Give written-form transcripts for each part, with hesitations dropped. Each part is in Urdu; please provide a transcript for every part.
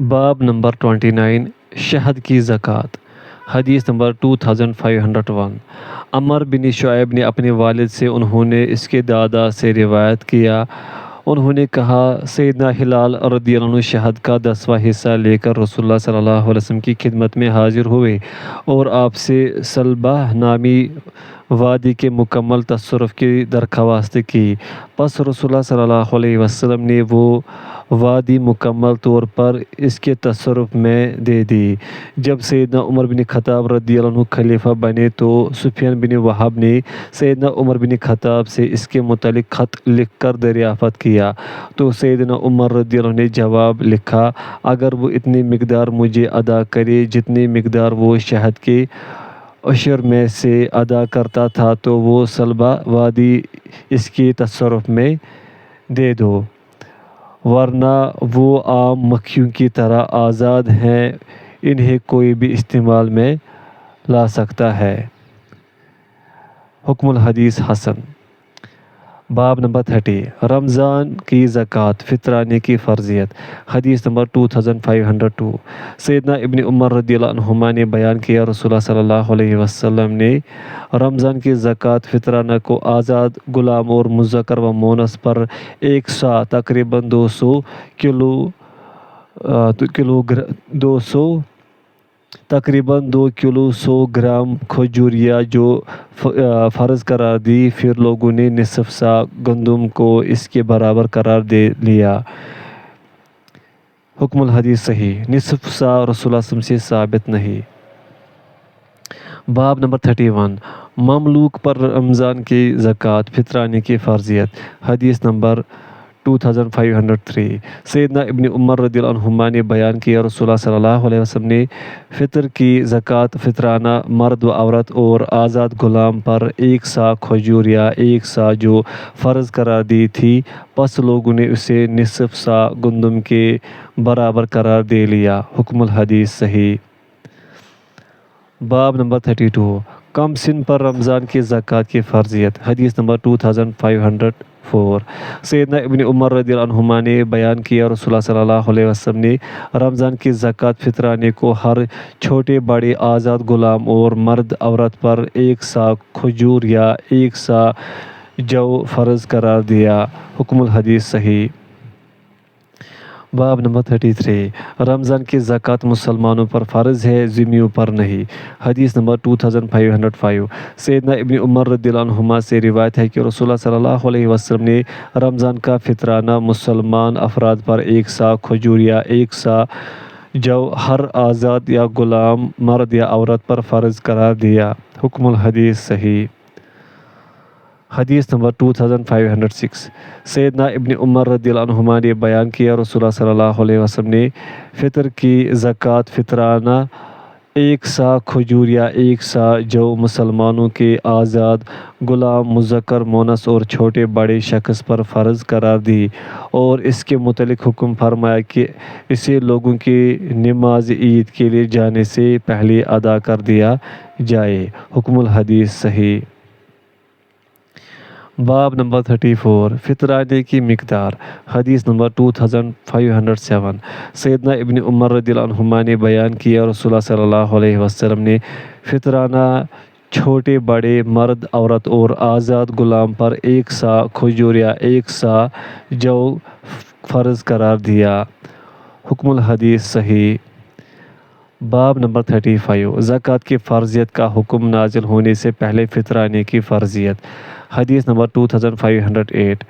باب نمبر 29 شہد کی زکوٰۃ۔ حدیث نمبر 2501۔ عمر بن شعیب نے اپنے والد سے انہوں نے اس کے دادا سے روایت کیا، انہوں نے کہا سیدنا ہلال رضی اللہ عنہ شہد کا 10واں حصہ لے کر رسول اللہ صلی اللہ علیہ وسلم کی خدمت میں حاضر ہوئے اور آپ سے سلبہ نامی وادی کے مکمل تصرف کی درخواست کی۔ پس رسول اللہ صلی اللہ علیہ وسلم نے وہ وادی مکمل طور پر اس کے تصرف میں دے دی۔ جب سیدنا عمر بن خطاب رضی اللہ عنہ خلیفہ بنے تو سفیان بن وہب نے سیدنا عمر بن خطاب سے اس کے متعلق خط لکھ کر دریافت کیا تو سیدنا عمر رضی اللہ عنہ نے جواب لکھا، اگر وہ اتنی مقدار مجھے ادا کرے جتنی مقدار وہ شہد کے عشر میں سے ادا کرتا تھا تو وہ سلبہ وادی اس کے تصرف میں دے دو، ورنہ وہ عام مکھیوں کی طرح آزاد ہیں، انہیں کوئی بھی استعمال میں لا سکتا ہے۔ حکم الحدیث حسن۔ باب نمبر 30 رمضان کی زکوٰۃ فطرانے کی فرضیت۔ حدیث نمبر 2502۔ سیدنا ابن عمر رضی اللہ عنہما نے بیان کیا، رسول اللہ صلی اللہ علیہ وسلم نے رمضان کی زکوٰۃ فطرانہ کو آزاد غلام اور مذکر و مؤنث پر ایک سا تقریباً 2 کلو 100 گرام کھجور یا جو فرض قرار دی، پھر لوگوں نے نصف سا گندم کو اس کے برابر قرار دے لیا۔ حکم الحدیث صحیح، نصف سا رسول اللہ صلی اللہ علیہ وسلم سے ثابت نہیں۔ باب نمبر 31 مملوک پر رمضان کی زکوٰۃ فطرانے کی فرضیت۔ حدیث نمبر 2503۔ سیدنا ابن عمر رضی اللہ عنہما نے بیان کیا، رسول اللہ صلی اللہ علیہ وسلم نے فطر کی زکوٰۃ فطرانہ مرد و عورت اور آزاد غلام پر ایک سا کھجور یا ایک سا جو فرض قرار دی تھی، پس لوگوں نے اسے نصف سا گندم کے برابر قرار دے لیا۔ حکم الحدیث صحیح۔ باب نمبر 32 کم سن پر رمضان کی زکوٰۃ کی فرضیت۔ حدیث نمبر 2504۔ سیدنا ابن عمر رضی اللہ عنہما نے بیان کیا، رسول اللہ صلی اللہ علیہ وسلم نے رمضان کی زکوٰۃ فطرانے کو ہر چھوٹے بڑے آزاد غلام اور مرد عورت پر ایک سا کھجور یا ایک سا جو فرض قرار دیا۔ حکم الحدیث صحیح۔ باب نمبر 33 رمضان کی زکوٰۃ مسلمانوں پر فرض ہے، ذمیوں پر نہیں۔ حدیث نمبر 2505۔ سیدنا ابن عمر رضی اللہ عنہما سے روایت ہے کہ رسول اللہ صلی اللہ علیہ وسلم نے رمضان کا فطرانہ مسلمان افراد پر ایک سا کھجور یا ایک سا جو ہر آزاد یا غلام مرد یا عورت پر فرض قرار دیا۔ حکم الحدیث صحیح۔ حدیث نمبر 2506۔ سیدنا ابن عمر رضی اللہ عنہما نے بیان کیا، رسول اللہ صلی اللہ علیہ وسلم نے فطر کی زکوٰۃ فطرانہ ایک سا کھجور یا ایک سا جو مسلمانوں کے آزاد غلام مذکر مؤنث اور چھوٹے بڑے شخص پر فرض قرار دی اور اس کے متعلق حکم فرمایا کہ اسے لوگوں کی نماز عید کے لیے جانے سے پہلے ادا کر دیا جائے۔ حکم الحدیث صحیح۔ باب نمبر 34 فطرانے کی مقدار۔ حدیث نمبر 2507۔ سیدنا ابن عمر رضی اللہ عنہما نے بیان کیا، رسول اللہ صلی اللہ علیہ وسلم نے فطرانہ چھوٹے بڑے مرد عورت اور آزاد غلام پر ایک سا کھجور یا ایک سا جو فرض قرار دیا۔ حکم الحدیث صحیح۔ باب نمبر 35 زکوٰۃ کی فرضیت کا حکم نازل ہونے سے پہلے فطرانے کی فرضیت۔ حدیث نمبر 2508۔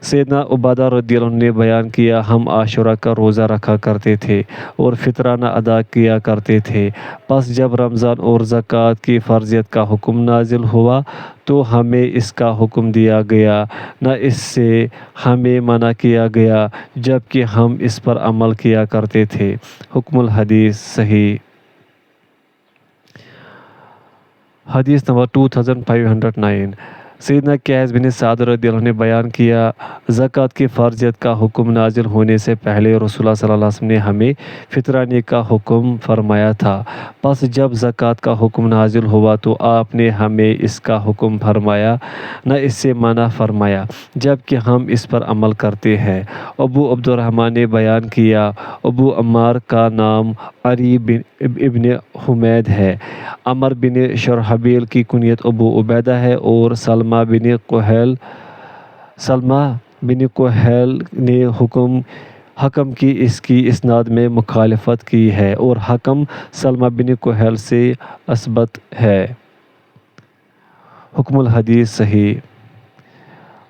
سیدنا عبادہ رضی اللہ عنہ نے بیان کیا، ہم عاشوراء کا روزہ رکھا کرتے تھے اور فطرانہ ادا کیا کرتے تھے، پس جب رمضان اور زکوٰۃ کی فرضیت کا حکم نازل ہوا تو ہمیں اس کا حکم دیا گیا، نہ اس سے ہمیں منع کیا گیا، جبکہ ہم اس پر عمل کیا کرتے تھے۔ حکم الحدیث صحیح۔ حدیث نمبر 2509۔ سیدنا قیس بن سعد رضی اللہ عنہ نے بیان کیا، زکوٰۃ کی فرضیت کا حکم نازل ہونے سے پہلے رسول اللہ صلی اللہ علیہ وسلم نے ہمیں فطرانے کا حکم فرمایا تھا، پس جب زکوٰۃ کا حکم نازل ہوا تو آپ نے ہمیں اس کا حکم فرمایا نہ اس سے منع فرمایا، جبکہ ہم اس پر عمل کرتے ہیں۔ ابو عبد الرحمن نے بیان کیا، ابو عمار کا نام عری ابن حمید ہے، عمر بن شرحبیل کی کنیت ابو عبیدہ ہے، اور سلمہ بن کوہیل نے حکم کی اس کی اسناد میں مخالفت کی ہے، اور حکم سلمہ بن کوہیل سے اثبت ہے۔ حکم الحدیث صحیح۔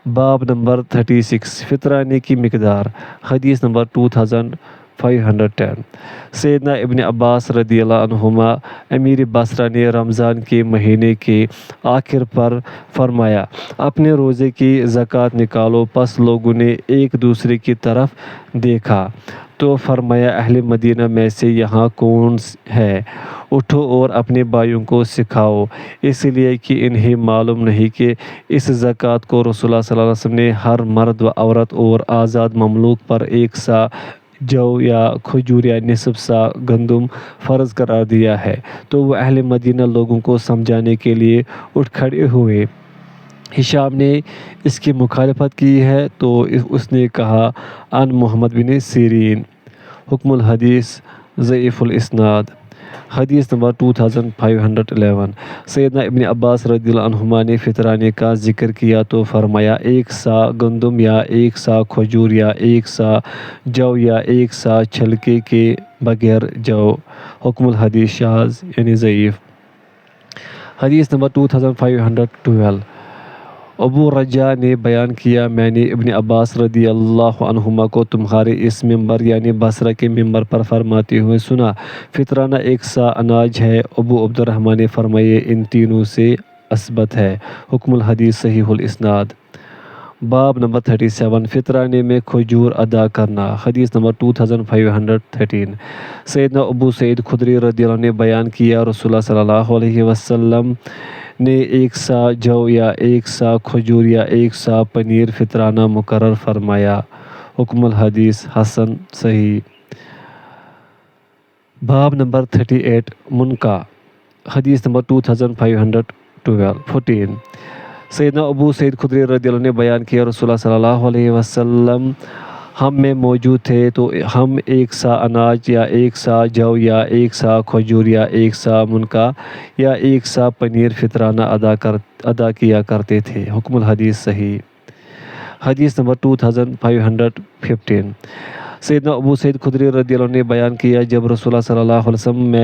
باب نمبر 36 فطرانے کی مقدار۔ حدیث نمبر 2510۔ سیدنا ابن عباس رضی اللہ عنہما امیر بصرہ نے رمضان کے مہینے کے آخر پر فرمایا، اپنے روزے کی زکوٰۃ نکالو۔ پس لوگوں نے ایک دوسرے کی طرف دیکھا تو فرمایا، اہل مدینہ میں سے یہاں کون ہے؟ اٹھو اور اپنے بھائیوں کو سکھاؤ، اس لیے کہ انہیں معلوم نہیں کہ اس زکوٰۃ کو رسول اللہ صلی اللہ علیہ وسلم نے ہر مرد و عورت اور آزاد مملوک پر 1 سا جو یا کھجور یا نصف سا گندم فرض قرار دیا ہے۔ تو وہ اہل مدینہ لوگوں کو سمجھانے کے لیے اٹھ کھڑے ہوئے۔ ہشام نے اس کی مخالفت کی ہے تو اس نے کہا، عن محمد بن سیرین۔ حکم الحدیث ضعیف الاسناد۔ حدیث نمبر 2511۔ سیدنا ابن عباس رضی اللہ عنہما نے فطرانے کا ذکر کیا تو فرمایا، 1 سا گندم یا 1 سا کھجور یا 1 سا جو یا 1 سا چھلکے کے بغیر جو۔ حکم الحدیث شاذ یعنی ضعیف۔ حدیث نمبر 2512۔ ابو رجاء نے بیان کیا، میں نے ابن عباس رضی اللہ عنہما کو تمہارے اس ممبر یعنی بصرہ کے ممبر پر فرماتے ہوئے سنا، فطرانہ 1 سا اناج ہے۔ ابو عبد الرحمن نے فرمایا، ان تینوں سے اثبت ہے۔ حکم الحدیث صحیح الاسناد۔ باب نمبر 37 فطرانے میں کھجور ادا کرنا۔ حدیث نمبر 2513۔ سیدنا ابو سعید خدری رضی اللہ عنہ نے بیان کیا، رسول اللہ صلی اللہ علیہ وسلم نے 1 سا جو یا 1 سا کھجور یا 1 سا پنیر فطرانہ مقرر فرمایا۔ حکم الحدیث حسن صحیح۔ باب نمبر 38 منقع۔ حدیث نمبر 2514۔ سیدنا ابو سعید خدری رضی اللہ عنہ نے بیان کیا، رسول اللہ صلی اللہ علیہ وسلم ہم میں موجود تھے تو ہم 1 سا اناج یا 1 سا جو یا 1 سا کھجور یا 1 سا منقع یا 1 سا پنیر فطرانہ ادا کیا کرتے تھے۔ حکم الحدیث صحیح۔ حدیث نمبر 2515۔ سیدنا ابو سعید خدری رضی اللہ عنہ نے بیان کیا، جب رسول اللہ صلی اللہ علیہ وسلم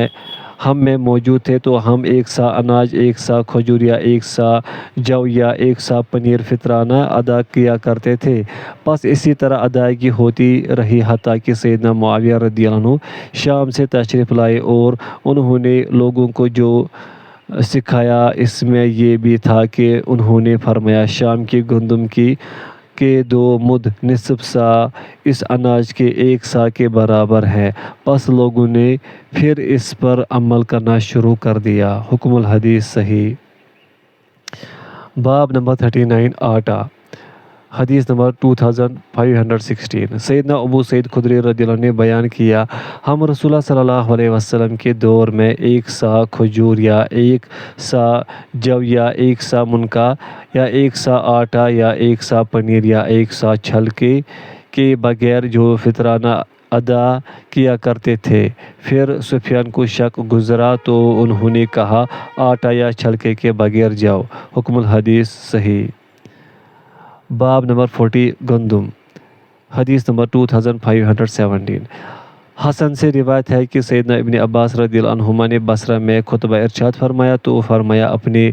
ہم میں موجود تھے تو ہم 1 سا اناج 1 سا کھجور یا 1 سا جو یا 1 سا پنیر فطرانہ ادا کیا کرتے تھے۔ پس اسی طرح ادائیگی ہوتی رہی حتیٰ کہ سیدنا معاویہ رضی اللہ عنہ شام سے تشریف لائے، اور انہوں نے لوگوں کو جو سکھایا اس میں یہ بھی تھا کہ انہوں نے فرمایا، شام کی گندم کے 2 مد نصف سا اس اناج کے 1 سا کے برابر ہے۔ پس لوگوں نے پھر اس پر عمل کرنا شروع کر دیا۔ حکم الحدیث صحیح۔ باب نمبر 39 آٹا۔ حدیث نمبر 2516۔ سیدنا ابو سعید خدری رضی اللہ عنہ نے بیان کیا، ہم رسول اللہ صلی اللہ علیہ وسلم کے دور میں 1 سا کھجور یا 1 سا جو یا 1 سا منقع یا 1 سا آٹا یا 1 سا پنیر یا 1 سا چھلکے کے بغیر جو فطرانہ ادا کیا کرتے تھے۔ پھر سفیان کو شک گزرا تو انہوں نے کہا، آٹا یا چھلکے کے بغیر جاؤ۔ حکم الحدیث صحیح۔ باب نمبر 40 گندم۔ حدیث نمبر 2517۔ حسن سے روایت ہے کہ سیدنا ابن عباس رضی اللہ عنہما نے بصرہ میں خطبہ ارشاد فرمایا تو فرمایا، اپنے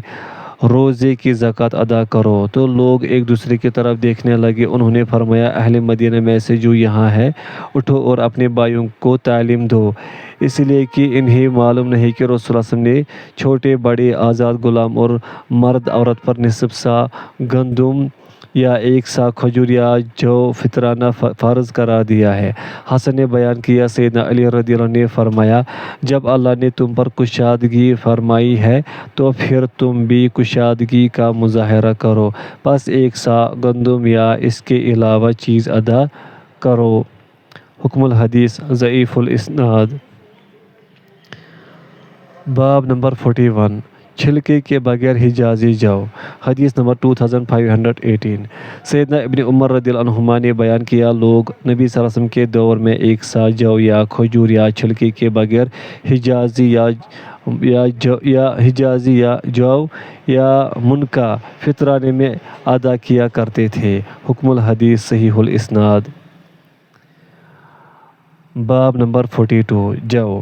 روزے کی زکوٰۃ ادا کرو۔ تو لوگ ایک دوسرے کی طرف دیکھنے لگے۔ انہوں نے فرمایا، اہل مدینہ میں سے جو یہاں ہے، اٹھو اور اپنے بھائیوں کو تعلیم دو، اس لیے کہ انہیں معلوم نہیں کہ رسول اللہ صلی اللہ علیہ وسلم نے چھوٹے بڑے آزاد غلام اور مرد عورت پر نصف سا گندم یا 1 سا کھجور یا جو فطرانہ فرض قرار دیا ہے۔ حسن نے بیان کیا سیدنا علی رضی اللہ عنہ نے فرمایا جب اللہ نے تم پر کشادگی فرمائی ہے تو پھر تم بھی کشادگی کا مظاہرہ کرو، پس 1 سا گندم یا اس کے علاوہ چیز ادا کرو۔ حکم الحدیث ضعیف الاسناد۔ باب نمبر 41 چھلکے کے بغیر حجازی جو۔ حدیث نمبر 2518 سیدنا ابن عمر رضی اللہ عنہما نے بیان کیا لوگ نبی صلی اللہ علیہ وسلم کے دور میں 1 سا جو یا کھجور یا چھلکے کے بغیر حجازی یا جو یا منکا فطرانے میں ادا کیا کرتے تھے۔ حکم الحدیث صحیح الاسناد۔ باب نمبر 42 جو۔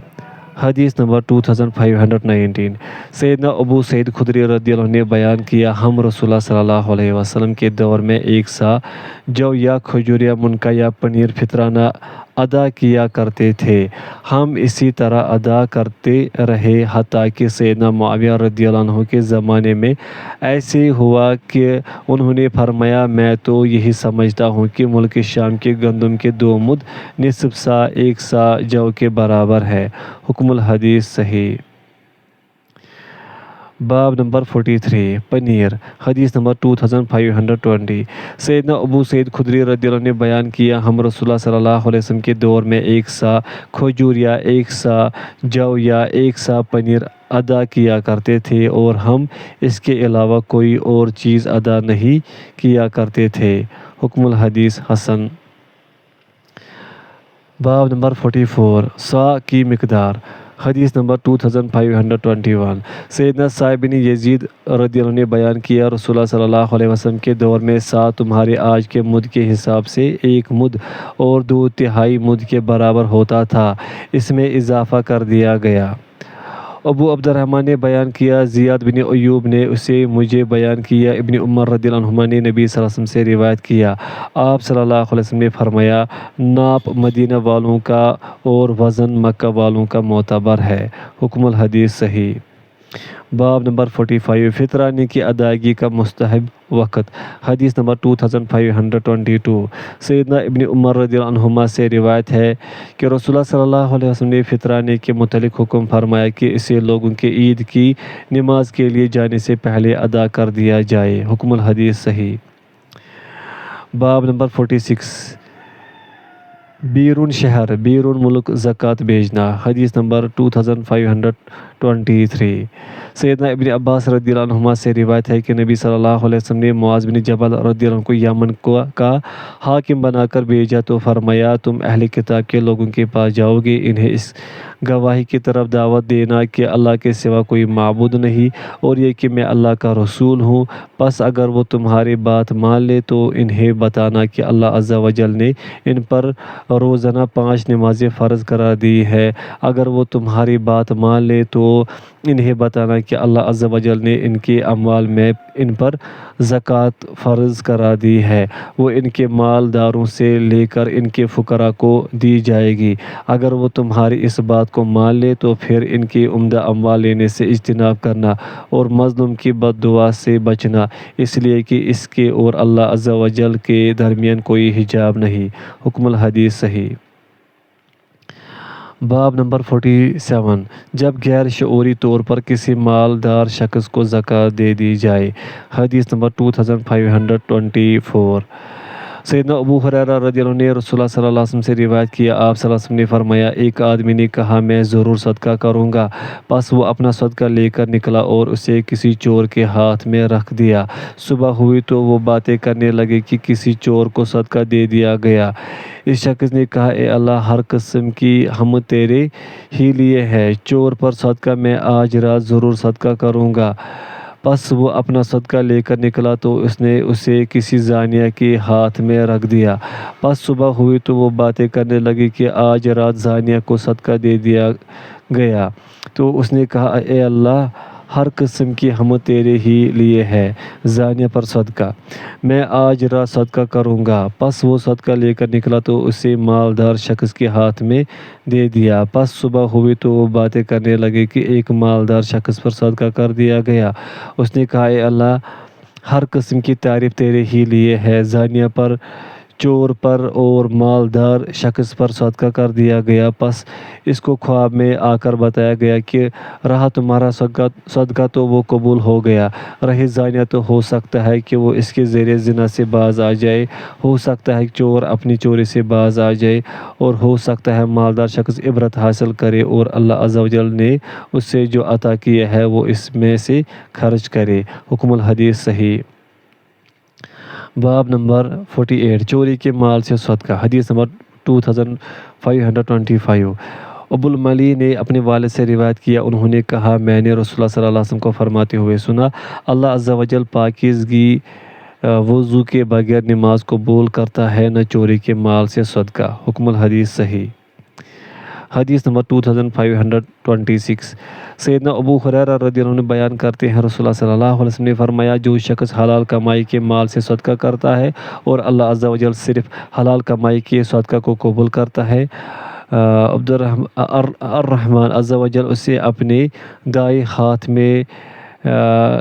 حدیث نمبر 2519 سیدنا ابو سعید خدری رضی اللہ عنہ نے بیان کیا ہم رسول اللہ صلی اللہ علیہ وسلم کے دور میں 1 سا جو یا کھجور یا منکا یا پنیر فطرانہ ادا کیا کرتے تھے۔ ہم اسی طرح ادا کرتے رہے حتیٰ کہ سیدنا معاویہ رضی اللہ عنہ کے زمانے میں ایسے ہوا کہ انہوں نے فرمایا میں تو یہی سمجھتا ہوں کہ ملک شام کے گندم کے 2 مد نصف سا 1 سا جو کے برابر ہے۔ حکم الحدیث صحیح۔ باب نمبر 43 پنیر۔ حدیث نمبر 2520 سیدنا ابو سعید خدری رضی اللہ عنہ نے بیان کیا ہم رسول اللہ صلی اللہ علیہ وسلم کے دور میں 1 سا کھجور یا 1 سا جو یا 1 سا پنیر ادا کیا کرتے تھے اور ہم اس کے علاوہ کوئی اور چیز ادا نہیں کیا کرتے تھے۔ حکم الحدیث حسن۔ باب نمبر 44 سا کی مقدار۔ حدیث نمبر 2521 سیدنا صاحب بن یزید رضی اللہ عنہ نے بیان کیا رسول اللہ صلی اللہ علیہ وسلم کے دور میں سا تمہارے آج کے مد کے حساب سے 1 مد اور 2/3 مد کے برابر ہوتا تھا، اس میں اضافہ کر دیا گیا۔ ابو عبد الرحمن نے بیان کیا زیاد بن ایوب نے اسے مجھے بیان کیا ابن عمر رضی اللہ عنہما نے نبی صلی اللہ علیہ وسلم سے روایت کیا آپ صلی اللہ علیہ وسلم نے فرمایا ناپ مدینہ والوں کا اور وزن مکہ والوں کا معتبر ہے۔ حکم الحدیث صحیح۔ باب نمبر 45 فطرانے کی ادائیگی کا مستحب وقت۔ حدیث نمبر 2522 سیدنا ابن عمر رضی اللہ عنہما سے روایت ہے کہ رسول اللہ صلی اللہ علیہ وسلم نے فطرانے کے متعلق حکم فرمایا کہ اسے لوگوں کے عید کی نماز کے لیے جانے سے پہلے ادا کر دیا جائے۔ حکم الحدیث صحیح۔ باب نمبر 46 بیرون شہر بیرون ملک زکوٰۃ بھیجنا۔ حدیث نمبر 2523 سیدنا ابن عباس رضی اللہ عنہما سے روایت ہے کہ نبی صلی اللہ علیہ وسلم نے معاذ بن جبل رضی اللہ عنہ کو یمن کا حاکم بنا کر بھیجا تو فرمایا تم اہل کتاب کے لوگوں کے پاس جاؤ گے انہیں اس گواہی کی طرف دعوت دینا کہ اللہ کے سوا کوئی معبود نہیں اور یہ کہ میں اللہ کا رسول ہوں، پس اگر وہ تمہاری بات مان لے تو انہیں بتانا کہ اللہ عز و جل نے ان پر روزانہ 5 نمازیں فرض قرار دی ہے۔ اگر وہ تمہاری بات مان لے تو انہیں بتانا کہ اللہ عز و جل نے ان کے اموال میں ان پر زکوٰۃ فرض قرار دی ہے، وہ ان کے مالداروں سے لے کر ان کے فقراء کو دی جائے گی۔ اگر وہ تمہاری اس بات کو مان لے تو پھر ان کے عمدہ اموال لینے سے اجتناب کرنا اور مظلوم کی بد دعا سے بچنا، اس لیے کہ اس کے اور اللہ عز و جل کے درمیان کوئی حجاب نہیں۔ حکم الحدیث صحیح۔ باب نمبر 47 جب غیر شعوری طور پر کسی مالدار شخص کو زکوٰۃ دے دی جائے۔ حدیث نمبر 2524 سیدنا ابو ہریرہ رضی اللہ عنہ نے رسول اللہ صلی اللہ علیہ وسلم سے روایت کیا آپ صلی اللہ علیہ وسلم نے فرمایا ایک آدمی نے کہا میں ضرور صدقہ کروں گا، پس وہ اپنا صدقہ لے کر نکلا اور اسے کسی چور کے ہاتھ میں رکھ دیا۔ صبح ہوئی تو وہ باتیں کرنے لگے کہ کسی چور کو صدقہ دے دیا گیا۔ اس شخص نے کہا اے اللہ ہر قسم کی حمد تیرے ہی لیے ہے، چور پر صدقہ میں آج رات ضرور صدقہ کروں گا۔ پس وہ اپنا صدقہ لے کر نکلا تو اس نے اسے کسی زانیہ کے ہاتھ میں رکھ دیا۔ پس صبح ہوئی تو وہ باتیں کرنے لگی کہ آج رات زانیہ کو صدقہ دے دیا گیا۔ تو اس نے کہا اے اللہ ہر قسم کی حمد تیرے ہی لیے ہے، زانیہ پر صدقہ میں آج رات صدقہ کروں گا۔ پس وہ صدقہ لے کر نکلا تو اسے مالدار شخص کے ہاتھ میں دے دیا۔ پس صبح ہوئی تو وہ باتیں کرنے لگے کہ ایک مالدار شخص پر صدقہ کر دیا گیا۔ اس نے کہا اے اللہ ہر قسم کی تعریف تیرے ہی لیے ہے۔ زانیہ پر، چور پر اور مالدار شخص پر صدقہ کر دیا گیا، پس اس کو خواب میں آ کر بتایا گیا کہ رہا تمہارا صدقہ تو وہ قبول ہو گیا، رہی زانیہ تو ہو سکتا ہے کہ وہ اس کے ذریعے زنا سے باز آ جائے، ہو سکتا ہے چور اپنی چوری سے باز آ جائے، اور ہو سکتا ہے مالدار شخص عبرت حاصل کرے اور اللہ عز و جل نے اس سے جو عطا کیا ہے وہ اس میں سے خرچ کرے۔ حکم الحدیث صحیح۔ باب نمبر 48، چوری کے مال سے صدقہ۔ حدیث نمبر 2525۔ ابو الملی نے اپنے والد سے روایت کیا، انہوں نے کہا میں نے رسول اللہ صلی اللہ علیہ وسلم کو فرماتے ہوئے سنا، اللہ عز و جل پاکیزگی وضو کے بغیر نماز قبول کرتا ہے، نہ چوری کے مال سے صدقہ۔ حکم الحدیث صحیح۔ حدیث نمبر 2526۔ سیدنا ابو ہریرہ رضی اللہ عنہ بیان کرتے ہیں، رسول اللہ صلی اللہ علیہ وسلم نے فرمایا، جو شخص حلال کمائی کے مال سے صدقہ کرتا ہے اور اللہ عز و جل صرف حلال کمائی کے صدقہ کو قبول کرتا ہے، الرحمن عز و جل اسے اپنے دائیں ہاتھ میں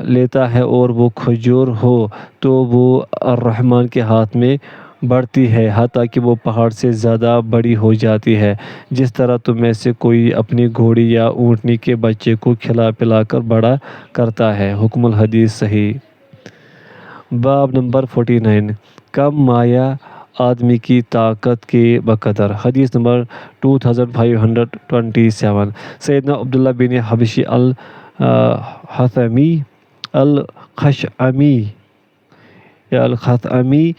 لیتا ہے، اور وہ کھجور ہو تو وہ الرحمن کے ہاتھ میں بڑھتی ہے حتیٰ کہ وہ پہاڑ سے زیادہ بڑی ہو جاتی ہے، جس طرح تم میں سے کوئی اپنی گھوڑی یا اونٹنی کے بچے کو کھلا پلا کر بڑا کرتا ہے۔ حکم الحدیث صحیح۔ باب نمبر 49، کم مایہ آدمی کی طاقت کے بقدر۔ حدیث نمبر 2527۔ سیدنا عبداللہ بن حبشی الخثعمی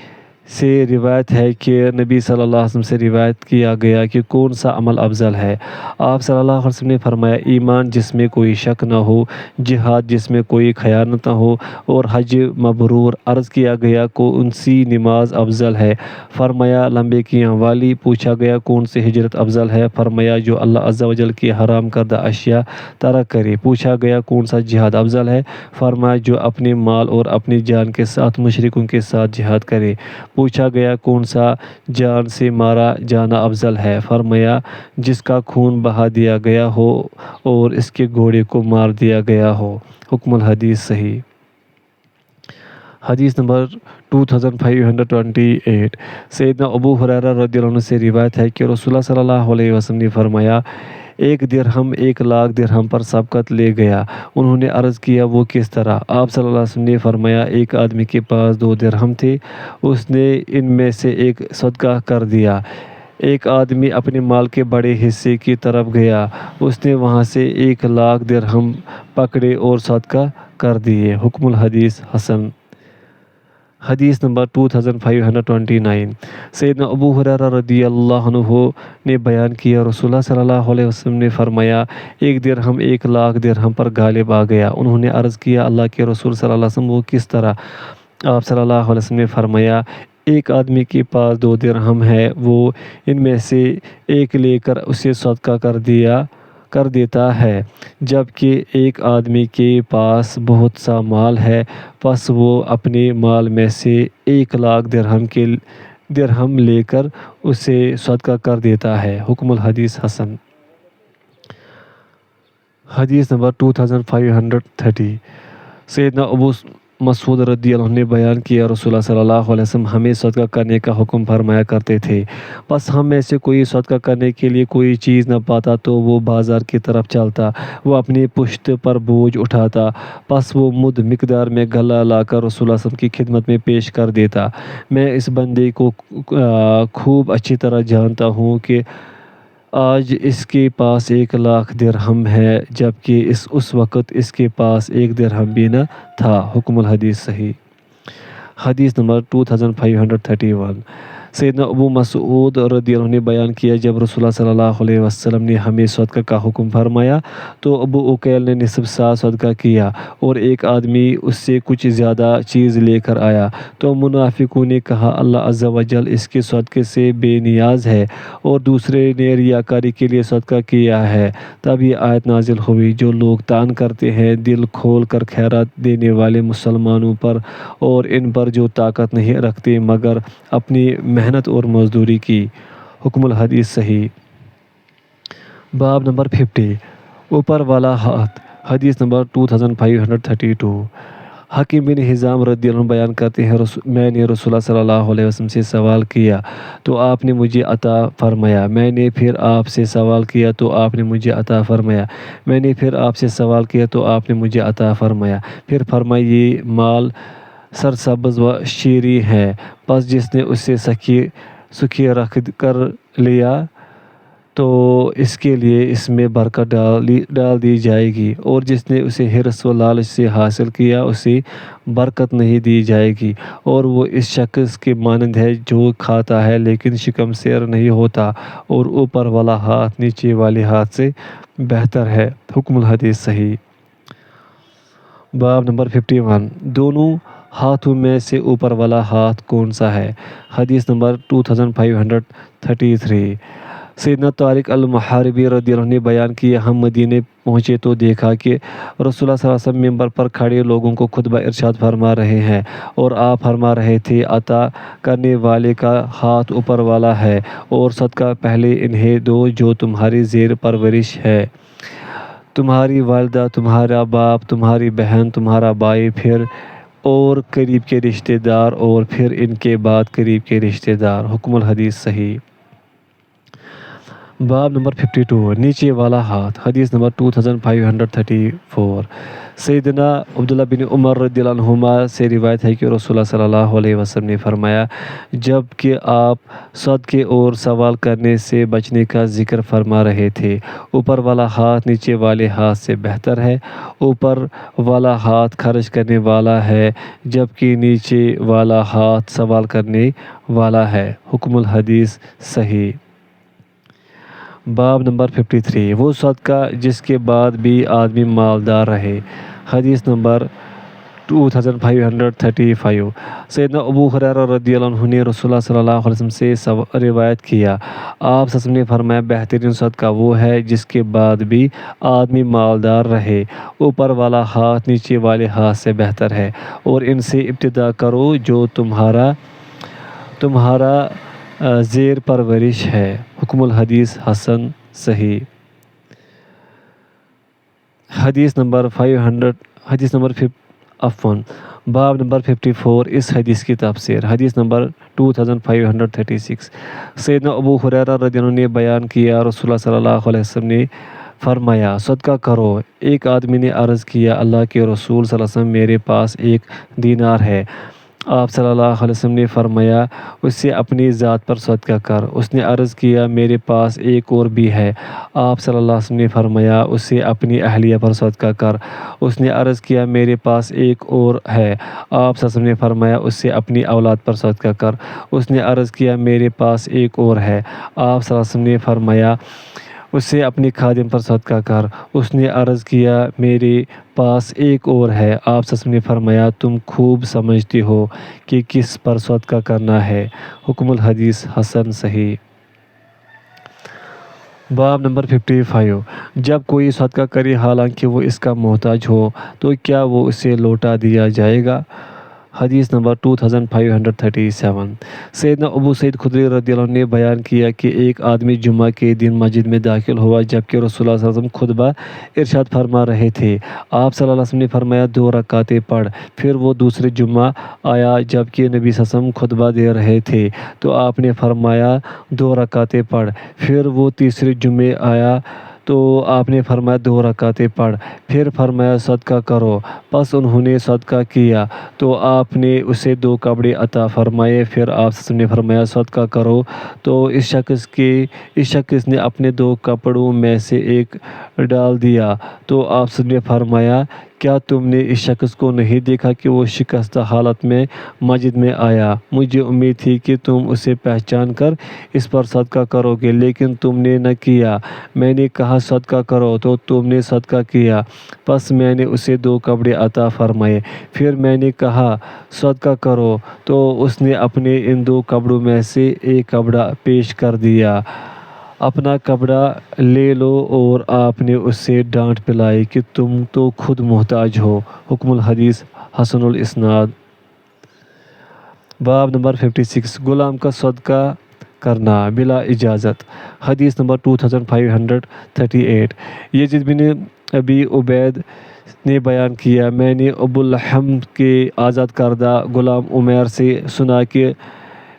سے روایت ہے کہ نبی صلی اللہ علیہ وسلم سے روایت کیا گیا کہ کون سا عمل افضل ہے؟ آپ صلی اللہ علیہ وسلم نے فرمایا، ایمان جس میں کوئی شک نہ ہو، جہاد جس میں کوئی خیانت نہ ہو، اور حج مبرور۔ عرض کیا گیا کون سی نماز افضل ہے؟ فرمایا لمبے قیام والی۔ پوچھا گیا کون سی ہجرت افضل ہے؟ فرمایا جو اللہ عز و جل کی حرام کردہ اشیاء ترک کرے۔ پوچھا گیا کون سا جہاد افضل ہے؟ فرمایا جو اپنے مال اور اپنی جان کے ساتھ مشرکوں کے ساتھ جہاد کرے۔ پوچھا گیا کون سا جان سے مارا جانا افضل ہے؟ فرمایا جس کا خون بہا دیا گیا ہو اور اس کے گھوڑے کو مار دیا گیا ہو۔ حکم الحدیث صحیح۔ حدیث نمبر 2528۔ سیدنا ابو ہریرہ رضی اللہ عنہ سے روایت ہے کہ رسول اللہ صلی اللہ علیہ وسلم نے فرمایا، ایک درہم 1,00,000 درہم پر سبقت لے گیا۔ انہوں نے عرض کیا وہ کس طرح؟ آپ صلی اللہ علیہ وسلم نے فرمایا، ایک آدمی کے پاس 2 درہم تھے، اس نے ان میں سے ایک صدقہ کر دیا۔ ایک آدمی اپنے مال کے بڑے حصے کی طرف گیا، اس نے وہاں سے 1,00,000 درہم پکڑے اور صدقہ کر دیے۔ حکم الحدیث حسن۔ حدیث نمبر 2529۔ سیدنا ابو ہریرہ رضی اللہ عنہ نے بیان کیا، رسول اللہ صلی اللہ علیہ وسلم نے فرمایا، ایک درہم 1,00,000 درہم پر غالب آ گیا۔ انہوں نے عرض کیا، اللہ کے رسول صلی اللہ علیہ وسلم وہ کس طرح؟ آپ صلی اللہ علیہ وسلم نے فرمایا، ایک آدمی کے پاس 2 درہم ہے، وہ ان میں سے ایک لے کر اسے صدقہ کر دیتا ہے، جبکہ ایک آدمی کے پاس بہت سا مال ہے، پس وہ اپنے مال میں سے 1,00,000 درہم لے کر اسے صدقہ کر دیتا ہے۔ حکم الحدیث حسن۔ حدیث نمبر 2530۔ سیدنا ابو مسعود رضی اللہ عنہ نے بیان کیا، رسول اللہ صلی اللہ علیہ وسلم ہمیں صدقہ کرنے کا حکم فرمایا کرتے تھے، بس ہم میں سے کوئی صدقہ کرنے کے لیے کوئی چیز نہ پاتا تو وہ بازار کی طرف چلتا، وہ اپنی پشت پر بوجھ اٹھاتا، پس وہ مد مقدار میں غلہ لا کر رسول اللہ صلی اللہ علیہ وسلم کی خدمت میں پیش کر دیتا۔ میں اس بندے کو خوب اچھی طرح جانتا ہوں کہ آج اس کے پاس 1,00,000 درہم ہے، جبکہ اس وقت اس کے پاس 1 درہم بھی نہ تھا۔ حکم الحدیث صحیح۔ حدیث نمبر 2531۔ سیدنا ابو مسعود رضی اللہ عنہ نے بیان کیا، جب رسول اللہ صلی اللہ علیہ وسلم نے ہمیں صدقہ کا حکم فرمایا تو ابو عقیل نے نصف سا صدقہ کیا، اور ایک آدمی اس سے کچھ زیادہ چیز لے کر آیا، تو منافقوں نے کہا اللہ عز و جل اس کے صدقے سے بے نیاز ہے، اور دوسرے نے ریاکاری کے لیے صدقہ کیا ہے۔ تب یہ آیت نازل ہوئی، جو لوگ طعن کرتے ہیں دل کھول کر خیرات دینے والے مسلمانوں پر، اور ان پر جو طاقت نہیں رکھتے مگر اپنی محنت اور مزدوری کی۔ حکم الحدیث صحیح۔ باب نمبر 50، اوپر والا ہاتھ۔ حدیث نمبر 2532۔ حکیم بن حزام رضی اللہ عنہ بیان کرتے ہیں میں نے رسول اللہ صلی اللہ علیہ وسلم سے سوال کیا تو آپ نے مجھے عطا فرمایا، میں نے پھر آپ سے سوال کیا تو آپ نے مجھے عطا فرمایا، میں نے پھر آپ سے سوال کیا تو آپ نے مجھے عطا فرمایا، پھر فرمایا یہ مال سرسبز و شیریں ہے، پس جس نے اسے سخی رکھ کر لیا تو اس کے لیے اس میں برکت ڈال دی جائے گی، اور جس نے اسے حرص و لالچ سے حاصل کیا اسے برکت نہیں دی جائے گی، اور وہ اس شخص کے مانند ہے جو کھاتا ہے لیکن شکم سیر نہیں ہوتا، اور اوپر والا ہاتھ نیچے والے ہاتھ سے بہتر ہے۔ حکم الحدیث صحیح۔ باب نمبر 51، دونوں ہاتھوں میں سے اوپر والا ہاتھ کون سا ہے؟ حدیث نمبر 2533۔ سیدنا طارق المحاربی رضی اللہ عنہ نے بیان کیا، ہم مدینے پہنچے تو دیکھا کہ رسول اللہ صلی اللہ علیہ وسلم ممبر پر کھڑے لوگوں کو خطبہ ارشاد فرما رہے ہیں، اور آپ فرما رہے تھے عطا کرنے والے کا ہاتھ اوپر والا ہے، اور صدقہ پہلے انہیں دو جو تمہاری زیر پرورش ہے، تمہاری والدہ، تمہارا باپ، تمہاری بہن، تمہارا بھائی، پھر اور قریب کے رشتہ دار، اور پھر ان کے بعد قریب کے رشتہ دار۔ حکم الحدیث صحیح۔ باب نمبر 52، نیچے والا ہاتھ۔ حدیث نمبر 2534۔ سیدنا عبداللہ بن عمر رضی اللہ عنہما سے روایت ہے کہ رسول اللہ صلی اللہ علیہ وسلم نے فرمایا، جب کہ آپ صدقے اور سوال کرنے سے بچنے کا ذکر فرما رہے تھے، اوپر والا ہاتھ نیچے والے ہاتھ سے بہتر ہے، اوپر والا ہاتھ خرچ کرنے والا ہے جبکہ نیچے والا ہاتھ سوال کرنے والا ہے۔ حکم الحدیث صحیح۔ باب نمبر 53، وہ صدقہ جس کے بعد بھی آدمی مالدار رہے۔ حدیث نمبر 2535۔ سیدنا ابو ہریرہ رضی اللہ عنہ نے رسول اللہ صلی اللہ علیہ وسلم سے روایت کیا، آپ صلی اللہ علیہ وسلم نے فرمایا، بہترین صدقہ وہ ہے جس کے بعد بھی آدمی مالدار رہے، اوپر والا ہاتھ نیچے والے ہاتھ سے بہتر ہے، اور ان سے ابتدا کرو جو تمہارا زیر پرورش ہے۔ حکم الحدیث حسن صحیح۔ حدیث نمبر 54۔ باب نمبر 54، اس حدیث کی تفسیر۔ حدیث نمبر 2536۔ سیدنا ابو ہریرہ رضی اللہ عنہ نے بیان کیا، رسول اللہ صلی اللہ علیہ وسلم نے فرمایا، صدقہ کرو۔ ایک آدمی نے عرض کیا، اللہ کے رسول صلی اللہ علیہ وسلم، میرے پاس ایک دینار ہے۔ آپ صلی اللہ علیہ وسلم نے فرمایا، اس سے اپنی ذات پر صدقہ کر۔ اس نے عرض کیا، میرے پاس ایک اور بھی ہے۔ آپ صلی اللہ علیہ وسلم نے فرمایا، اس سے اپنی اہلیہ پر صدقہ کر۔ اس نے عرض کیا، میرے پاس ایک اور ہے۔ آپ صلی اللہ علیہ وسلم نے فرمایا، اس سے اپنی اولاد پر صدقہ کر۔ اس نے عرض کیا، میرے پاس ایک اور ہے۔ آپ صلی اللہ علیہ وسلم نے فرمایا، اس سے اپنی خادم پر صدقہ کر۔ اس نے عرض کیا، میرے پاس ایک اور ہے۔ آپ صلی اللہ علیہ وسلم نے فرمایا، تم خوب سمجھتے ہو کہ کس پر صدقہ کرنا ہے۔ حکم الحدیث حسن صحیح۔ باب نمبر 55، جب کوئی صدقہ کرے حالانکہ وہ اس کا محتاج ہو تو کیا وہ اسے لوٹا دیا جائے گا؟ حدیث نمبر 2537۔ سیدنا ابو سعید خدری رضی اللہ عنہ نے بیان کیا کہ ایک آدمی جمعہ کے دن مسجد میں داخل ہوا جبکہ رسول اللہ صلی اللہ علیہ وسلم خطبہ ارشاد فرما رہے تھے۔ آپ صلی اللہ علیہ وسلم نے فرمایا، 2 رکعتیں پڑھ۔ پھر وہ دوسرے جمعہ آیا جبکہ نبی صلی اللہ علیہ وسلم خطبہ دے رہے تھے تو آپ نے فرمایا، 2 رکعتیں پڑھ۔ پھر وہ تیسرے جمعے آیا تو آپ نے فرمایا، 2 رکعتیں پڑھ۔ پھر فرمایا، صدقہ کرو۔ پس انہوں نے صدقہ کیا تو آپ نے اسے 2 کپڑے عطا فرمائے۔ پھر آپ صلی اللہ علیہ وسلم نے فرمایا، صدقہ کرو تو اس شخص نے اپنے 2 کپڑوں میں سے ایک ڈال دیا تو آپ صلی اللہ علیہ وسلم نے فرمایا، کیا تم نے اس شخص کو نہیں دیکھا کہ وہ شکستہ حالت میں مسجد میں آیا؟ مجھے امید تھی کہ تم اسے پہچان کر اس پر صدقہ کرو گے لیکن تم نے نہ کیا۔ میں نے کہا، صدقہ کرو تو تم نے صدقہ کیا، پس میں نے اسے 2 کپڑے عطا فرمائے۔ پھر میں نے کہا، صدقہ کرو تو اس نے اپنے ان 2 کپڑوں میں سے ایک کپڑا پیش کر دیا، اپنا کپڑا لے لو، اور آپ نے اس سے ڈانٹ پلائی کہ تم تو خود محتاج ہو۔ حکم الحدیث حسن الاسناد۔ باب نمبر 56، غلام کا صدقہ کرنا بلا اجازت۔ حدیث نمبر 2538 یزید بن ابی عبید نے بیان کیا، میں نے ابو الحم کے آزاد کردہ غلام عمیر سے سنا کہ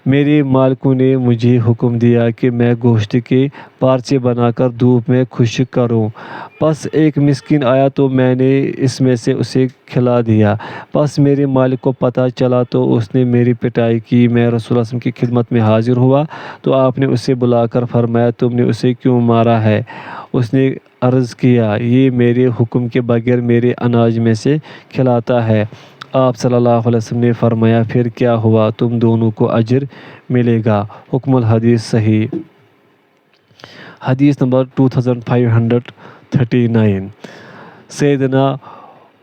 میرے مالکوں نے مجھے حکم دیا کہ میں گوشت کے پارچے بنا کر دھوپ میں خشک کروں۔ پس ایک مسکین آیا تو میں نے اس میں سے اسے کھلا دیا۔ پس میرے مالک کو پتہ چلا تو اس نے میری پٹائی کی۔ میں رسول اللہ صلی اللہ علیہ وسلم کی خدمت میں حاضر ہوا تو آپ نے اسے بلا کر فرمایا، تم نے اسے کیوں مارا ہے؟ اس نے عرض کیا، یہ میرے حکم کے بغیر میرے اناج میں سے کھلاتا ہے۔ آپ صلی اللہ علیہ وسلم نے فرمایا، پھر کیا ہوا؟ تم دونوں کو اجر ملے گا۔ حکم الحدیث صحیح۔ حدیث نمبر 2539 سیدنا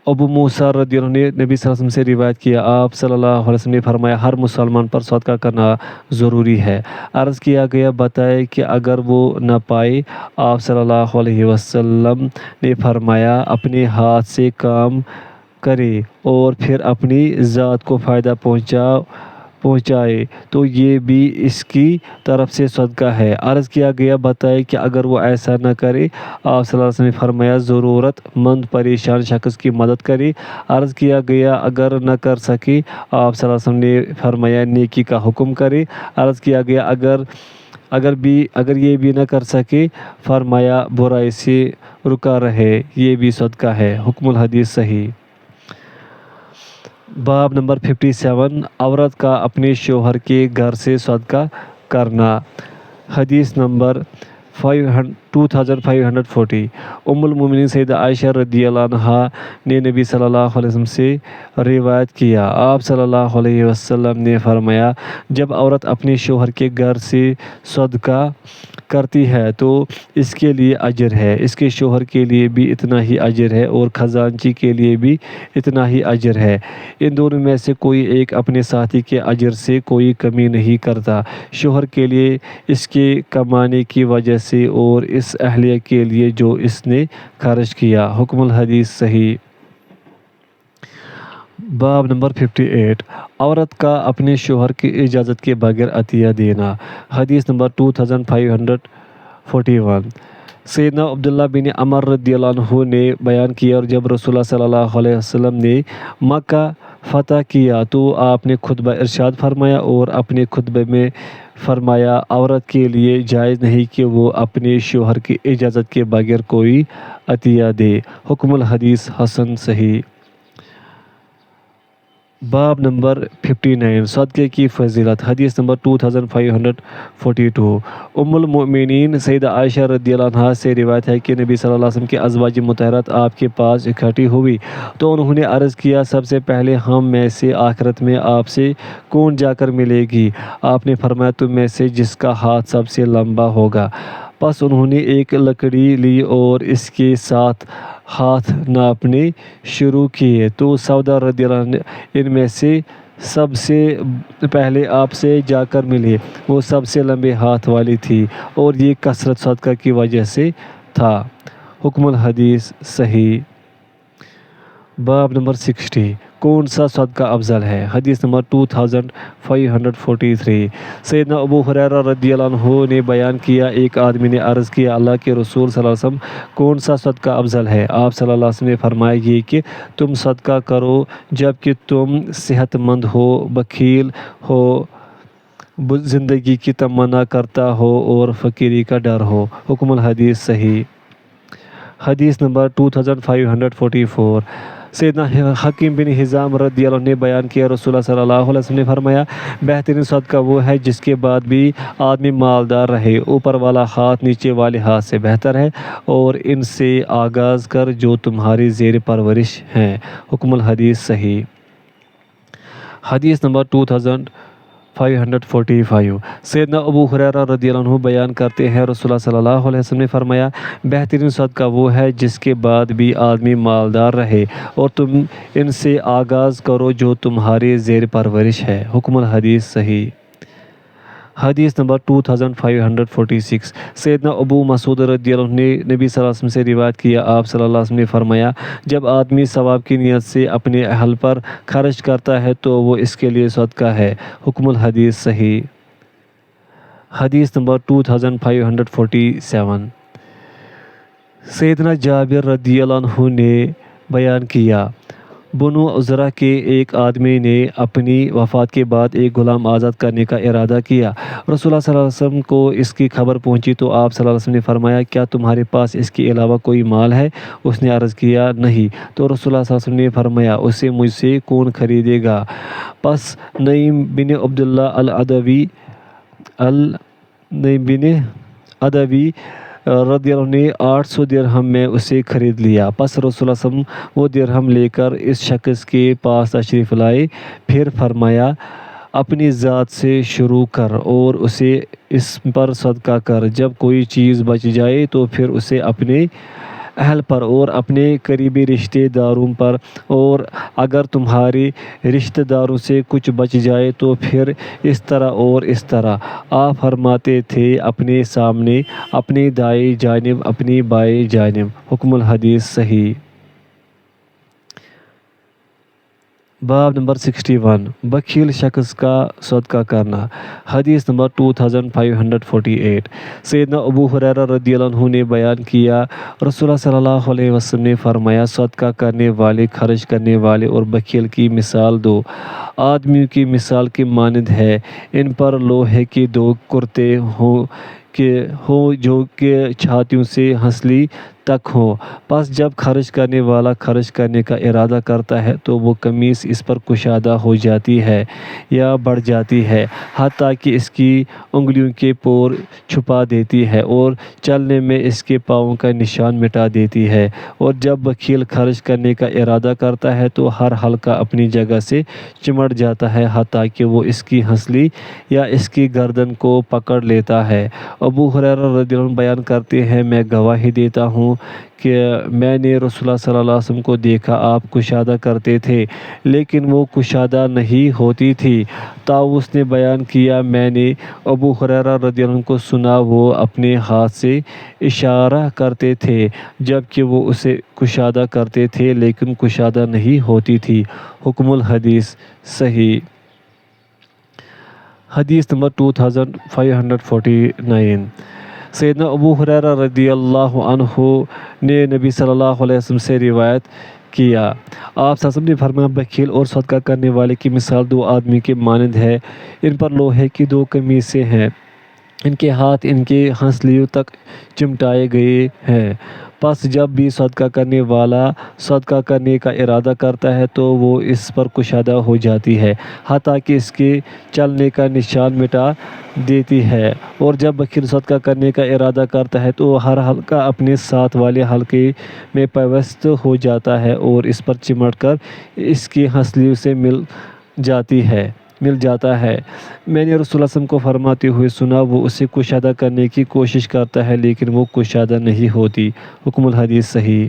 ابو موسیٰ رضی اللہ عنہ نے نبی صلی اللہ علیہ وسلم سے روایت کیا، آپ صلی اللہ علیہ وسلم نے فرمایا، ہر مسلمان پر صدقہ کرنا ضروری ہے۔ عرض کیا گیا، بتائے کہ اگر وہ نہ پائے؟ آپ صلی اللہ علیہ وسلم نے فرمایا، اپنے ہاتھ سے کام کرے اور پھر اپنی ذات کو فائدہ پہنچائے تو یہ بھی اس کی طرف سے صدقہ ہے۔ عرض کیا گیا، بتائے کہ اگر وہ ایسا نہ کرے؟ آپ صلی اللہ علیہ وسلم نے فرمایا، ضرورت مند پریشان شخص کی مدد کرے۔ عرض کیا گیا، اگر نہ کر سکے؟ آپ صلی اللہ علیہ وسلم نے فرمایا، نیکی کا حکم کرے۔ عرض کیا گیا، اگر یہ بھی نہ کر سکے؟ فرمایا، برائی سے رکا رہے، یہ بھی صدقہ ہے۔ حکم الحدیث صحیح۔ باب نمبر 57 عورت کا اپنے شوہر کے گھر سے صدقہ کرنا۔ حدیث نمبر 2540 ام المومنین سیدہ عائشہ رضی اللہ عنہا نے نبی صلی اللہ علیہ وسلم سے روایت کیا، آپ صلی اللہ علیہ وسلم نے فرمایا، جب عورت اپنے شوہر کے گھر سے صدقہ کرتی ہے تو اس کے لیے اجر ہے، اس کے شوہر کے لیے بھی اتنا ہی اجر ہے اور خزانچی کے لیے بھی اتنا ہی اجر ہے۔ ان دونوں میں سے کوئی ایک اپنے ساتھی کے اجر سے کوئی کمی نہیں کرتا، شوہر کے لیے اس کے کمانے کی وجہ سے اور اس اہلیہ کے لیے جو اس نے خرچ کیا۔ حکم الحدیث صحیح۔ باب نمبر 58 عورت کا اپنے شوہر کی اجازت کے بغیر عطیہ دینا۔ حدیث نمبر 2541 سیدنا عبداللہ بن عمر رضی اللہ عنہ نے بیان کیا، اور جب رسول اللہ صلی اللہ علیہ وسلم نے مکہ فتح کیا تو آپ نے خطبہ ارشاد فرمایا اور اپنے خطبے میں فرمایا، عورت کے لیے جائز نہیں کہ وہ اپنے شوہر کی اجازت کے بغیر کوئی عطیہ دے۔ حکم الحدیث حسن صحیح۔ باب نمبر 59 صدقے کی فضیلت۔ حدیث نمبر 2542 ام المؤمنین سیدہ عائشہ رضی اللہ عنہا سے روایت ہے کہ نبی صلی اللہ علیہ وسلم کی ازواج مطہرات آپ کے پاس اکٹھی ہوئی تو انہوں نے عرض کیا، سب سے پہلے ہم میں سے آخرت میں آپ سے کون جا کر ملے گی؟ آپ نے فرمایا، تم میں سے جس کا ہاتھ سب سے لمبا ہوگا۔ پس انہوں نے ایک لکڑی لی اور اس کے ساتھ ہاتھ ناپنے شروع کیے تو سودا رضی اللہ عنہ ان میں سے سب سے پہلے آپ سے جا کر ملی۔ وہ سب سے لمبے ہاتھ والی تھی اور یہ کثرت صدقہ کی وجہ سے تھا۔ حکم الحدیث صحیح۔ باب نمبر 60 کون سا صدقہ افضل ہے؟ حدیث نمبر 2543 سیدنا ابو ہریرہ رضی اللہ عنہ نے بیان کیا، ایک آدمی نے عرض کیا، اللہ کے رسول صلی اللہ علیہ وسلم کون سا صدقہ افضل ہے؟ آپ صلی اللہ علیہ وسلم نے فرمایا، یہ کہ تم صدقہ کرو جب کہ تم صحت مند ہو، بخیل ہو، زندگی کی تمنا کرتا ہو اور فقیری کا ڈر ہو۔ حکم الحدیث صحیح۔ حدیث نمبر 2544 سیدنا حکیم بن حزام رضی اللہ عنہ نے بیان کیا، رسول اللہ صلی اللہ علیہ وسلم نے فرمایا، بہترین صدقہ وہ ہے جس کے بعد بھی آدمی مالدار رہے، اوپر والا ہاتھ نیچے والے ہاتھ سے بہتر ہے، اور ان سے آغاز کر جو تمہاری زیر پرورش ہیں۔ حکم الحدیث صحیح۔ حدیث نمبر 2545 سیدنا ابو ہریرہ رضی اللہ عنہ بیان کرتے ہیں، رسول اللہ صلی اللہ علیہ وسلم نے فرمایا، بہترین صدقہ وہ ہے جس کے بعد بھی آدمی مالدار رہے اور تم ان سے آغاز کرو جو تمہاری زیر پرورش ہے۔ حکم الحدیث صحیح۔ حدیث نمبر 2546 سیدنا ابو مسعود رضی اللہ عنہ نے نبی صلی اللہ علیہ وسلم سے روایت کیا، آپ صلی اللہ علیہ وسلم نے فرمایا، جب آدمی ثواب کی نیت سے اپنے اہل پر خرچ کرتا ہے تو وہ اس کے لیے صدقہ ہے۔ حکم الحدیث صحیح۔ حدیث نمبر 2547 سیدنا جابر رضی اللہ عنہ نے بیان کیا، بنو عذرہ کے ایک آدمی نے اپنی وفات کے بعد ایک غلام آزاد کرنے کا ارادہ کیا۔ رسول اللہ صلی اللہ علیہ وسلم کو اس کی خبر پہنچی تو آپ صلی اللہ علیہ وسلم نے فرمایا، کیا تمہارے پاس اس کے علاوہ کوئی مال ہے؟ اس نے عرض کیا، نہیں۔ تو رسول اللہ صلی اللہ علیہ وسلم نے فرمایا، اسے مجھ سے کون خریدے گا؟ پس نعیم بن عبداللہ العدوی رضی اللہ عنہ نے 800 درہم میں اسے خرید لیا۔ پس رسول اللہ صلی اللہ علیہ وسلم وہ درہم لے کر اس شخص کے پاس تشریف لائے، پھر فرمایا، اپنی ذات سے شروع کر اور اسے اس پر صدقہ کر، جب کوئی چیز بچ جائے تو پھر اسے اپنے اہل پر اور اپنے قریبی رشتہ داروں پر، اور اگر تمہارے رشتہ داروں سے کچھ بچ جائے تو پھر اس طرح اور اس طرح۔ آپ فرماتے تھے، اپنے سامنے، اپنی دائیں جانب، اپنی بائیں جانب۔ حکم الحدیث صحیح۔ باب نمبر 61 بخیل شخص کا صدقہ کرنا۔ حدیث نمبر 2548 سیدنا ابو ہریرہ رضی اللہ عنہ نے بیان کیا، رسول اللہ صلی اللہ علیہ وسلم نے فرمایا، صدقہ کرنے والے، خرچ کرنے والے اور بخیل کی مثال دو آدمیوں کی مثال کے مانند ہے، ان پر لوہے کے دو کرتے ہوں جو کہ چھاتیوں سے ہنسلی تک ہوں۔ پس جب خرچ کرنے والا خرچ کرنے کا ارادہ کرتا ہے تو وہ قمیص اس پر کشادہ ہو جاتی ہے یا بڑھ جاتی ہے، حتیٰ کہ اس کی انگلیوں کے پور چھپا دیتی ہے اور چلنے میں اس کے پاؤں کا نشان مٹا دیتی ہے۔ اور جب بخیل خرچ کرنے کا ارادہ کرتا ہے تو ہر حلقہ اپنی جگہ سے چمٹ جاتا ہے، حتیٰ کہ وہ اس کی ہنسلی یا اس کی گردن کو پکڑ لیتا ہے۔ ابو ہریرہ رضی اللہ عنہ بیان کرتے ہیں، میں گواہی دیتا ہوں کہ میں نے رسول اللہ صلی اللہ علیہ وسلم کو دیکھا، آپ کشادہ کرتے تھے لیکن وہ کشادہ نہیں ہوتی تھی۔ طاؤس نے بیان کیا، میں نے ابو ہریرہ رضی اللہ عنہ کو سنا، وہ اپنے ہاتھ سے اشارہ کرتے تھے جبکہ وہ اسے کشادہ کرتے تھے لیکن کشادہ نہیں ہوتی تھی۔ حکم الحدیث صحیح۔ حدیث نمبر 2549 سیدنا ابو ہریرہ رضی اللہ عنہ نے نبی صلی اللہ علیہ وسلم سے روایت کیا، آپ صلی اللہ علیہ وسلم نے فرمایا، بخیل اور صدقہ کرنے والے کی مثال دو آدمی کے مانند ہے، ان پر لوہے کی دو قمیصیں ہیں، ان کے ہاتھ ان کے ہنسلیوں تک چمٹائے گئے ہیں۔ پس جب بھی صدقہ کرنے والا صدقہ کرنے کا ارادہ کرتا ہے تو وہ اس پر کشادہ ہو جاتی ہے، حتیٰ کہ اس کے چلنے کا نشان مٹا دیتی ہے۔ اور جب بخیل صدقہ کرنے کا ارادہ کرتا ہے تو ہر حلقہ اپنے ساتھ والے حلقے میں پیوست ہو جاتا ہے اور اس پر چمٹ کر اس کی ہنسلیوں سے مل جاتا ہے۔ میں نے رسول اللہ صلی اللہ علیہ وسلم کو فرماتے ہوئے سنا، وہ اسے کشادہ کرنے کی کوشش کرتا ہے لیکن وہ کشادہ نہیں ہوتی۔ حکم الحدیث صحیح۔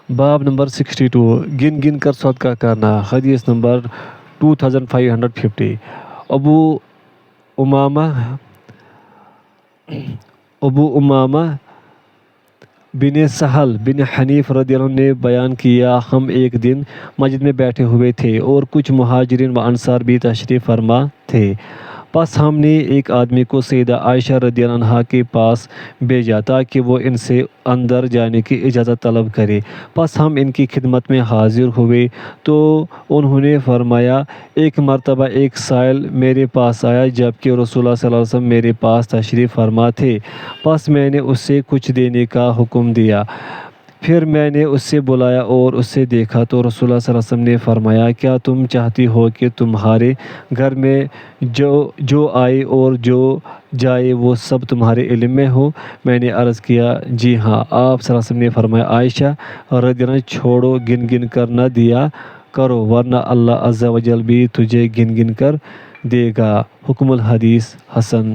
باب نمبر 62 گن گن کر صدقہ کرنا۔ حدیث نمبر 2550 ابو امامہ بن سہل بن حنیف رضی اللہ عنہ نے بیان کیا، ہم ایک دن مسجد میں بیٹھے ہوئے تھے اور کچھ مہاجرین و انصار بھی تشریف فرما تھے۔ پس ہم نے ایک آدمی کو سیدہ عائشہ رضی اللہ عنہا کے پاس بھیجا تاکہ وہ ان سے اندر جانے کی اجازت طلب کرے۔ پس ہم ان کی خدمت میں حاضر ہوئے تو انہوں نے فرمایا، ایک مرتبہ ایک سائل میرے پاس آیا جبکہ رسول اللہ صلی اللہ علیہ وسلم میرے پاس تشریف فرما تھے۔ پس میں نے اسے کچھ دینے کا حکم دیا، پھر میں نے اسے بلایا اور اسے دیکھا تو رسول اللہ صلی اللہ علیہ وسلم نے فرمایا، کیا تم چاہتی ہو کہ تمہارے گھر میں جو آئے اور جو جائے وہ سب تمہارے علم میں ہو؟ میں نے عرض کیا، جی ہاں۔ آپ صلی اللہ علیہ وسلم نے فرمایا، عائشہ رضی اللہ عنہ، چھوڑو، گن گن کر نہ دیا کرو ورنہ اللہ عز و جل بھی تجھے گن گن کر دے گا۔ حکم الحدیث حسن۔